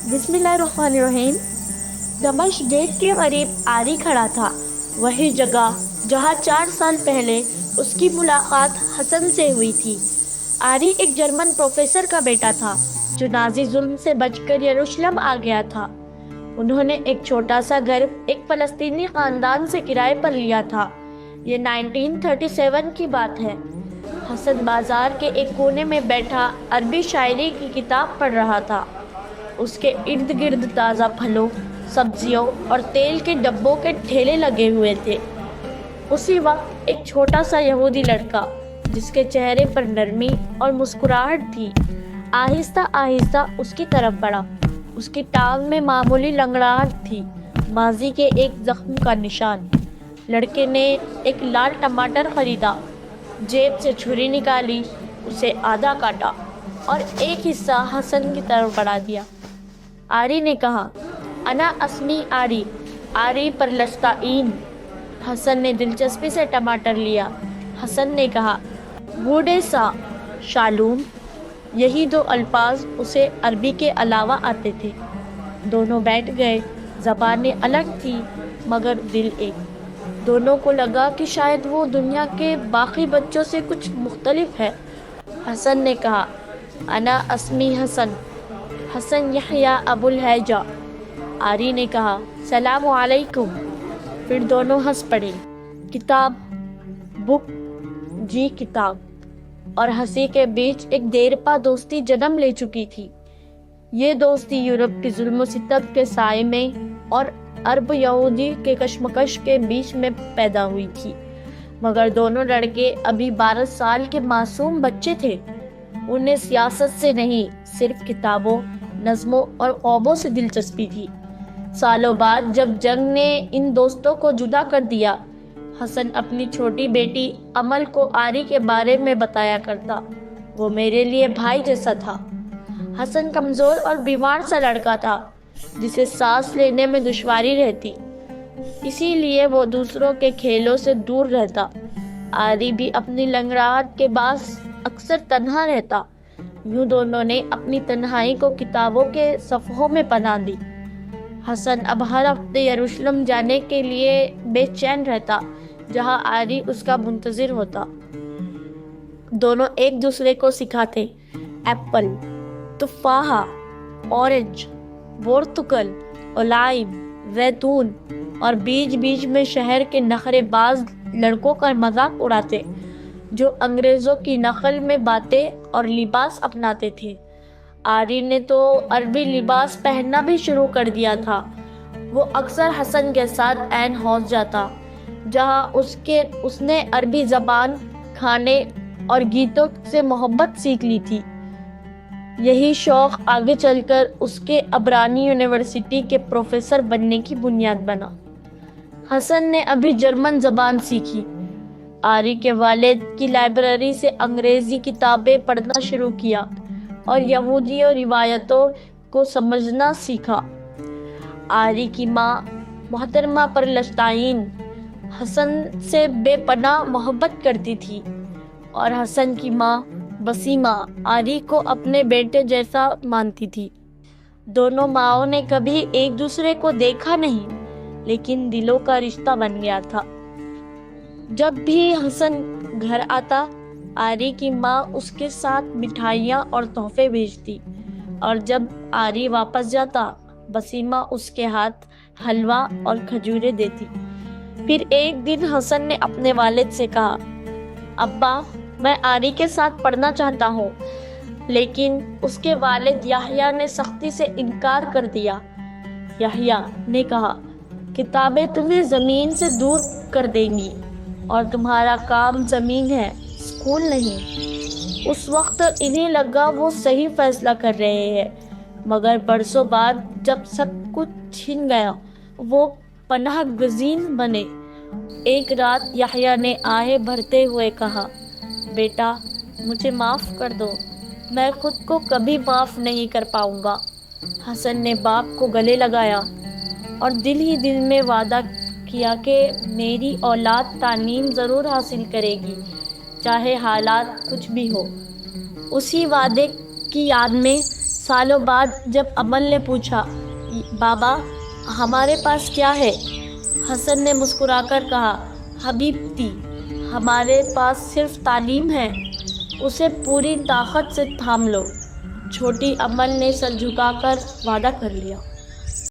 बिस्मिल्लाहिर्रहमानिर्रहीम। दमश्क गेट के करीब आरी खड़ा था, वही जगह जहाँ 4 साल पहले उसकी मुलाकात हसन से हुई थी। आरी एक जर्मन प्रोफेसर का बेटा था जो नाज़ी जुल्म से बचकर यरूशलेम आ गया था। उन्होंने एक छोटा सा घर एक फ़लस्तीनी ख़ानदान से किराए पर लिया था। ये 1937 की बात है। हसन बाज़ार के एक कोने में बैठा अरबी शायरी की किताब पढ़ रहा था। उसके इर्द गिर्द ताज़ा फलों, सब्जियों और तेल के डब्बों के ठेले लगे हुए थे। उसी वक्त एक छोटा सा यहूदी लड़का जिसके चेहरे पर नरमी और मुस्कुराहट थी, आहिस्ता आहिस्ता उसकी तरफ बढ़ा। उसकी टांग में मामूली लंगड़ाहट थी, माजी के एक जख्म का निशान। लड़के ने एक लाल टमाटर खरीदा, जेब से छुरी निकाली, उसे आधा काटा और एक हिस्सा हसन की तरफ बढ़ा दिया। आरी ने कहा, अना अस्मी आरी, आरी पर लस्ताइन। हसन ने दिलचस्पी से टमाटर लिया। हसन ने कहा, बूढ़े सा शालूम। यही 2 अल्फाज उसे अरबी के अलावा आते थे। दोनों बैठ गए। ज़बानें अलग थी मगर दिल एक। दोनों को लगा कि शायद वो दुनिया के बाकी बच्चों से कुछ मुख्तलिफ है। हसन ने कहा, अना अस्मी हसन, हसन यहया अबुल हैजा। आरी ने कहा, सलाम अलैकुम। फिर दोनों हंस पड़े। किताब, बुक, जी किताब और हंसी के बीच एक देरपा दोस्ती जन्म ले चुकी थी। ये दोस्ती यूरोप की जुल्म सितम के साए में और अरब यहूदी के कशमकश के बीच में पैदा हुई थी। मगर दोनों लड़के अभी 12 साल के मासूम बच्चे थे। उन्हें सियासत से नहीं, सिर्फ किताबों, नज़्मों और ख्वाबों से दिलचस्पी थी। सालों बाद जब जंग ने इन दोस्तों को जुदा कर दिया, हसन अपनी छोटी बेटी अमल को आरी के बारे में बताया करता। वो मेरे लिए भाई जैसा था। हसन कमज़ोर और बीमार सा लड़का था जिसे सांस लेने में दुश्वारी रहती, इसीलिए वो दूसरों के खेलों से दूर रहता। आरी भी अपनी लंगड़ाहट के बास अक्सर तन्हा रहता। यूं दोनों ने अपनी तन्हाई को किताबों के सफ़हों में पनाह दी। हसन अब हर हफ्ते यरूशलेम जाने के लिए बेचैन रहता, जहां आरी उसका मुंतज़िर होता। दोनों एक दूसरे को सिखाते एप्पल, तुफ़ाहा, ऑरेंज, पोर्तुगल, ओलाइम, जैतून और बीच बीच में शहर के नखरेबाज लड़कों का मजाक उड़ाते जो अंग्रेज़ों की नकल में बातें और लिबास अपनाते थे। आरी ने तो अरबी लिबास पहनना भी शुरू कर दिया था। वो अक्सर हसन के साथ ऐन हौज जाता, जहाँ उसने अरबी ज़बान, खाने और गीतों से मोहब्बत सीख ली थी। यही शौक़ आगे चलकर उसके अबरानी यूनिवर्सिटी के प्रोफेसर बनने की बुनियाद बना। हसन ने अभी जर्मन ज़बान सीखी। आरी के वालिद की लाइब्रेरी से अंग्रेज़ी किताबें पढ़ना शुरू किया और यहूदी रिवायतों को समझना सीखा। आरी की माँ मोहतरमा परलश्ताइन हसन से बेपनाह मोहब्बत करती थी और हसन की माँ बसीमा आरी को अपने बेटे जैसा मानती थी। दोनों माँओं ने कभी एक दूसरे को देखा नहीं, लेकिन दिलों का रिश्ता बन गया था। जब भी हसन घर आता, आरी की माँ उसके साथ मिठाइयाँ और तोहफे भेजती और जब आरी वापस जाता, बसीमा उसके हाथ हलवा और खजूरें देती। फिर एक दिन हसन ने अपने वालिद से कहा, अब्बा, मैं आरी के साथ पढ़ना चाहता हूँ। लेकिन उसके वालिद याह्या ने सख्ती से इनकार कर दिया। याह्या ने कहा, किताबें तुम्हें ज़मीन से दूर कर देंगी और तुम्हारा काम ज़मीन है, स्कूल नहीं। उस वक्त इन्हें लगा वो सही फैसला कर रहे हैं, मगर बरसों बाद जब सब कुछ छिन गया, वो پناہ گزین بنے۔ ایک رات یحییٰ نے آہیں بھرتے ہوئے کہا، بیٹا مجھے معاف کر دو، میں خود کو کبھی معاف نہیں کر پاؤں گا۔ حسن نے باپ کو گلے لگایا اور دل ہی دل میں وعدہ کیا کہ میری اولاد تعلیم ضرور حاصل کرے گی، چاہے حالات کچھ بھی ہو۔ اسی وعدے کی یاد میں سالوں بعد جب امل نے پوچھا، بابا ہمارے پاس کیا ہے؟ حسن نے مسکرا کر کہا، حبیبتی ہمارے پاس صرف تعلیم ہے، اسے پوری طاقت سے تھام لو۔ چھوٹی امل نے سر جھکا کر وعدہ کر لیا۔